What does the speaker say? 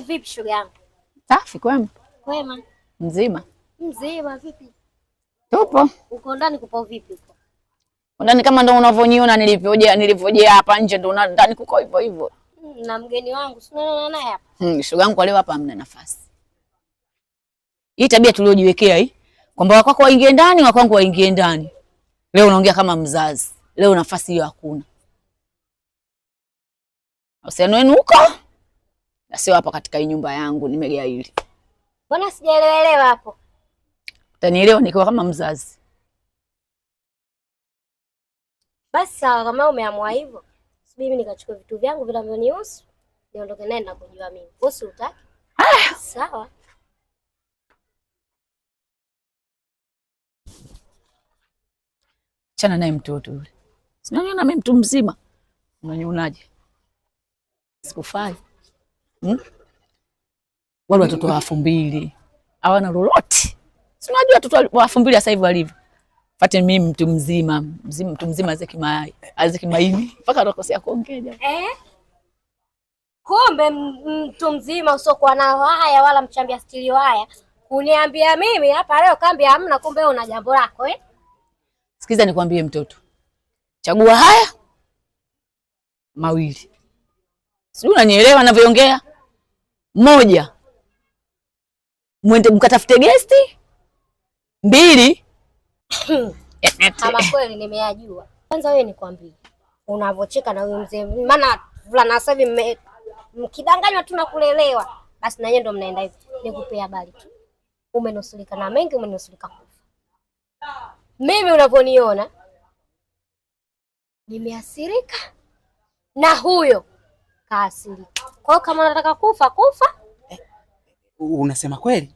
Vipi shoga yangu? Safi kwema? Kwema. Mzima? Mzima vipi? Tupo. Uko ndani kupo vipi uko? Ndani kama ndo unavyoniona nilivyojea hapa nje ndo ndani kuko hivyo hivyo. Na mgeni wangu si unaona naye hapa? Shoga yangu leo hapa hamna nafasi. Hii tabia tuliojiwekea hii kwamba wako waingie ndani, wakwangu waingie ndani. Leo unaongea kama mzazi. Leo nafasi hiyo hakuna. Usiano wenu huko? Na sio hapa katika hii nyumba yangu nimegaili. Mbona sijaelewa hapo? Utanielewa nikiwa kama mzazi. Basi sawa kama umeamua hivyo. Subiri mimi nikachukua vitu vyangu vinavyonihusu. Niondoke naye na kujua mimi. Bosi utaki? Sawa. Chana naye mtoto yule. Sinaniona mimi mtu mzima. Unanionaje? Sikufai. Wale watoto wa 2000 hawana lolote. Si unajua watoto wa 2000 sasa hivi walivyo. Fate mimi mtu mzima azeki maini mpaka anakosea kuongea. Kumbe mtu mzima usiokuwa na haya wala mchambia stili haya. Kuniambia mimi hapa leo kambi hamna, kumbe una jambo lako Sikiza nikwambie mtoto. Chagua haya mawili. Sijui unanielewa ninavyoongea? Moja, mwende mkatafute gesti. 2, kama kweli nimeyajua. Kwanza wewe nikwambie, unavocheka na huyo mzee, maana fulana sasa hivi mkidanganywa tu na kulelewa, basi na yeye ndo mnaenda hivi. Nikupe habari tu. Umenusulika na mengi, umenusulika kufa. Mimi unavoniona nimeasirika na huyo kaasirika. Kwa hiyo kama unataka kufa. Unasema kweli?